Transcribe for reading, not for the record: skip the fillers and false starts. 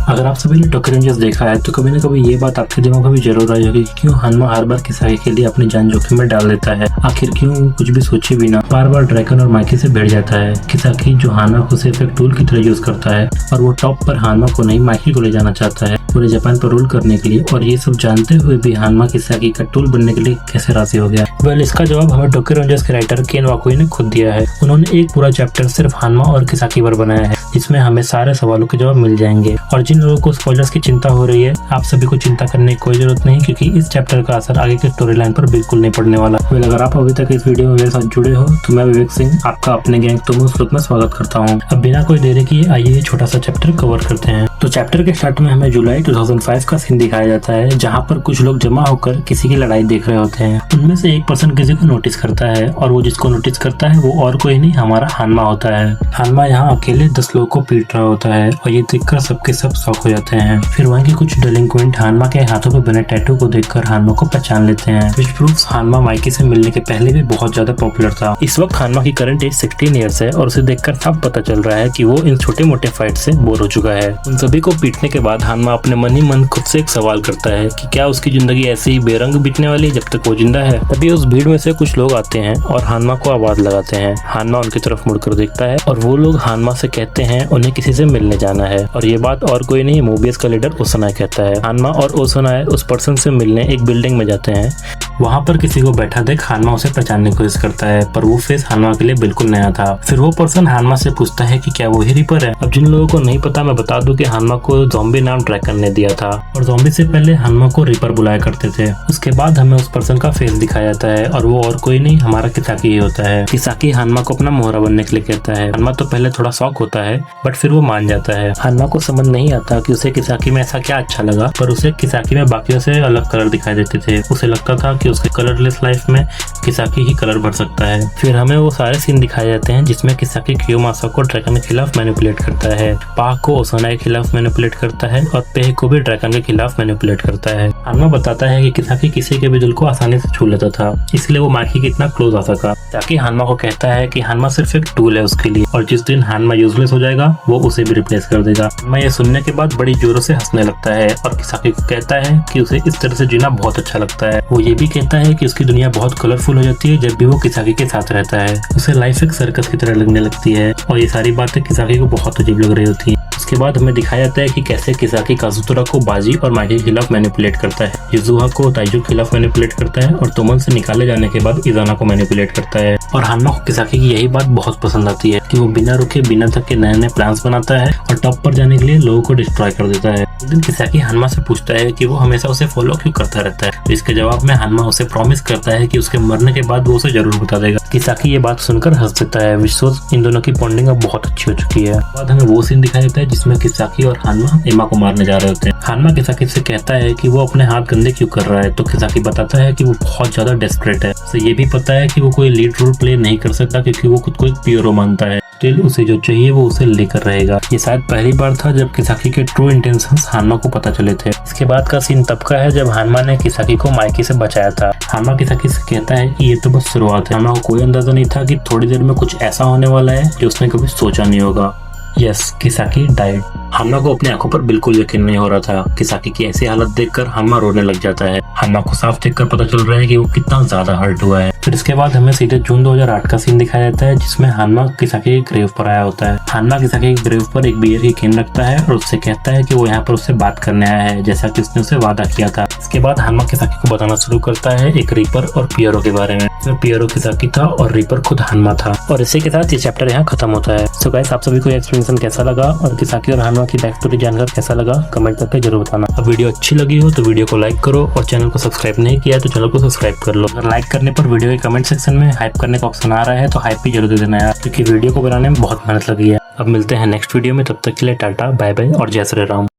अगर आप सभी ने टोक्यो रेंजर्स देखा है तो कभी न कभी ये बात आपके दिमाग में भी जरूर आई होगी कि क्यों हानमा हर बार किसाकी के लिए अपनी जान जोखिम में डाल देता है। आखिर क्यों कुछ भी सोचे बिना बार बार ड्रैगन और माइकी से भिड़ जाता है। किसाकी जो हानमा को सिर्फ एक टूल की तरह यूज करता है और वो टॉप पर हानमा को नहीं माइकी को ले जाना चाहता है पूरे जापान पर रूल करने के लिए, और ये सब जानते हुए भी हानमा किसाकी का टूल बनने के लिए कैसे राजी हो गया। वेल, इसका जवाब हमें टोक्यो रेंजर्स के राइटर केन वाकुई ने खुद दिया है। उन्होंने एक पूरा चैप्टर सिर्फ हानमा और किसाकी पर बनाया है जिसमें हमें सारे सवालों के जवाब मिल जाएंगे। और जिन लोगों को स्पॉयलर्स की चिंता हो रही है, आप सभी को चिंता करने की कोई जरूरत नहीं, क्योंकि इस चैप्टर का असर आगे की स्टोरी लाइन पर बिल्कुल नहीं पड़ने वाला। वेल, अगर आप अभी तक इस वीडियो में मेरे साथ जुड़े हो तो मैं विवेक सिंह आपका अपने गैंग तोमोस ग्रुप में स्वागत करता हूँ। अब बिना कोई देरी किए आइए ये छोटा सा चैप्टर कवर करते हैं। तो चैप्टर के स्टार्ट में हमें जुलाई 2005 का सीन दिखाया जाता है जहाँ पर कुछ लोग जमा होकर किसी की लड़ाई देख रहे होते हैं। उनमें से एक पर्सन किसी को नोटिस करता है और वो जिसको नोटिस करता है वो और कोई नहीं, हमारा हानमा होता है। हानमा यहाँ अकेले 10 लोगों को पीट रहा होता है और ये देखकर सबके सब शॉक हो जाते हैं। फिर वहाँ के कुछ डेलिंक्वेंट हानमा के हाथों पे बने टैटू को देखकर हानमा को पहचान लेते हैं, व्हिच प्रूव्स हानमा माइकी से मिलने के पहले भी बहुत ज्यादा पॉपुलर था। इस वक्त हानमा की करंट एज 16 ईयर्स है और उसे देखकर साफ पता चल रहा है कि वो इन छोटे मोटे फाइट से बोर हो चुका है। उन सभी को पीटने के बाद हानमा अपने मन ही मन खुद से एक सवाल करता है कि क्या उसकी जिंदगी ऐसे ही बेरंग बीतने वाली है जब तक वो जिंदा है। तभी उस भीड़ में से कुछ लोग आते हैं और हानमा को आवाज लगाते हैं। हानमा उनकी तरफ मुड़कर देखता है और वो लोग हानमा से कहते हैं उन्हें किसी से मिलने जाना है, और ये बात और कोई नहीं मोबियस का लीडर ओसानाए कहता है। हानमा और ओसानाए उस पर्सन से मिलने एक बिल्डिंग में जाते हैं। वहाँ पर किसी को बैठा देख हानमा उसे पहचानने की कोशिश करता है, पर वो फेस हानमा के लिए बिल्कुल नया था। फिर वो पर्सन हानमा से पूछता है कि क्या वो ही रिपर है। अब जिन लोगों को नहीं पता मैं बता दूं कि हानमा को ज़ॉम्बी नाम ड्रैगन ने दिया था और ज़ॉम्बी से पहले हानमा को रिपर बुलाया करते थे। उसके बाद हमें उस पर्सन का फेस दिखाया जाता है और वो और कोई नहीं, हमारा किसाकी ही होता है। किसाकी हानमा को अपना मोहरा बनने के लिए कहता है। हानमा तो पहले थोड़ा शॉक होता है बट फिर वो मान जाता है। हानमा को समझ नहीं आता कि उसे किसाकी में ऐसा क्या अच्छा लगा, पर उसे किसाकी में बाकियों से अलग कलर दिखाई देते थे। उसे लगता था कि उसके कलरलेस लाइफ में किसाकी ही कलर भर सकता है। फिर हमें वो सारे सीन दिखाए जाते हैं जिसमें किसाकी कियोमासा को ड्रैगन के खिलाफ मैनिपुलेट करता है, पाक को ओसानाए के खिलाफ मैनिपुलेट करता है और पेह को भी ड्रैगन के खिलाफ मैनिपुलेट करता है। हानमा बताता है कि किसाकी किसी के भी दिल को आसानी से छू लेता था, इसलिए वो माइकी के इतना क्लोज आ सका। ताकि हानमा को कहता है कि हानमा सिर्फ एक टूल है उसके लिए, और जिस दिन हानमा यूजलेस हो जाएगा वो उसे भी रिप्लेस कर देगा। हानमा ये सुनने के बाद बड़ी जोरों से हंसने लगता है और किसाकी को कहता है कि उसे इस तरह से जीना बहुत अच्छा लगता है। वो ये भी कहता है कि उसकी दुनिया बहुत कलरफुल हो जाती है जब भी वो किसाकी के साथ रहता है। उसे लाइफ एक सर्कस की तरह लगने लगती है और ये सारी बातें किसाकी को बहुत अजीब लग रही होती है। उसके बाद हमें दिखाया जाता है कि कैसे किसाकी काजुतोरा को बाजी और माइकी के खिलाफ मैनिपुलेट करता है, युजुहा को ताइजू के खिलाफ मैनिपुलेट करता है और तोमन से निकाले जाने के बाद इजाना को मैनिपुलेट करता है। और हानमा को किसाकी की यही बात बहुत पसंद आती है कि वो बिना रुके बिना थके नए नए प्लान्स बनाता है और टॉप पर जाने के लिए लोगों को डिस्ट्रॉय कर देता है। एक दिन किसाकी हानमा से पूछता है कि वो हमेशा उसे फॉलो क्यों करता रहता है, तो इसके जवाब में हानमा उसे प्रॉमिस करता है कि उसके मरने के बाद वो उसे जरूर बता देगा। किसाकी ये बात सुनकर हंस देता है, which shows इन दोनों की बॉन्डिंग अब बहुत अच्छी हो चुकी है। बाद हमें वो सीन दिखाया जाता है जिसमें किसाकी और हानमा एमा को मारने जा रहे होते हैं। हानमा किसाकी से कहता है कि वो अपने हाथ गंदे क्यों कर रहा है, तो किसाकी बताता है कि वो बहुत ज्यादा डेस्परेट है। उसे ये भी पता है कि वो कोई लीड रोल प्ले नहीं कर सकता क्योंकि वो खुद को एक प्योरो मानता है। स्टिल उसे जो चाहिए वो उसे लेकर रहेगा। ये शायद पहली बार था जब किसाकी के ट्रू इंटेंशंस हानमा को पता चले थे। इसके बाद का सीन तब का है जब हानमा ने किसाकी को माइकी से बचाया था। हानमा किसाकी से कहता है कि ये तो बस शुरुआत है। हानमा को कोई अंदाजा नहीं था कि थोड़ी देर में कुछ ऐसा होने वाला है जो उसने कभी सोचा नहीं होगा। Yes, किसाकी died. हानमा को अपनी आंखों पर बिल्कुल यकीन नहीं हो रहा था। किसाकी की ऐसी हालत देखकर हानमा रोने लग जाता है। हानमा को साफ देखकर पता चल रहा है कि वो कितना ज्यादा हर्ट हुआ है। फिर इसके बाद हमें सीधे जून 2008 का सीन दिखाया जाता है जिसमें हानमा किसाकी के ग्रेव पर आया होता है। हानमा किसाकी के ग्रेव पर एक बियर की कैन रखता है और उससे कहता है कि वो यहाँ पर उससे बात करने आया है जैसा कि उसने उसे वादा किया था। इसके बाद हानमा किसाकी को बताना शुरू करता है एक रीपर और पियरो के बारे में। पियरो किसाकी था और रीपर खुद हानमा था। और इसी के साथ ये चैप्टर यहाँ खत्म होता है। सो गाइस, आप सभी को एक्सप्लेनेशन कैसा लगा और किसाकी और हानमा की बैक स्टोरी जानकर कैसा लगा कमेंट करके जरूर बताना। अब वीडियो अच्छी लगी हो तो वीडियो को लाइक करो और चैनल को सब्सक्राइब नहीं किया तो चैनल को सब्सक्राइब कर लो। अगर लाइक करने पर वीडियो के कमेंट सेक्शन में हाइप करने का ऑप्शन आ रहा है तो हाइप भी जरूर दे देना यार, क्योंकि वीडियो को बनाने में बहुत मेहनत लगी है। अब मिलते हैं नेक्स्ट वीडियो में, तब तक के लिए टाटा बाय बाय और जय श्री राम।